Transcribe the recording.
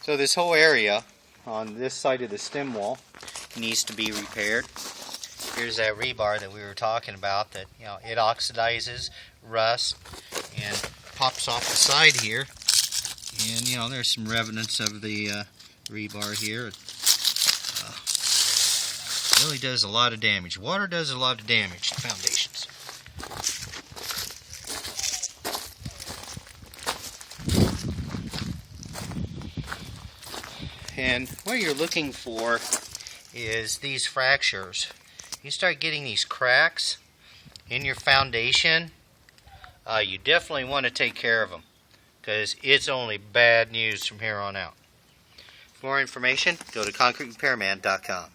So this whole area on this side of the stem wall needs to be repaired. Here's that rebar that we were talking about that, you know, it oxidizes, rusts, and pops off the side here. And, you know, there's some remnants of the rebar here. Really does a lot of damage. Water does a lot of damage to foundations. And what you're looking for is these fractures. You start getting these cracks in your foundation, you definitely want to take care of them, because it's only bad news from here on out. For more information, go to concreterepairman.com.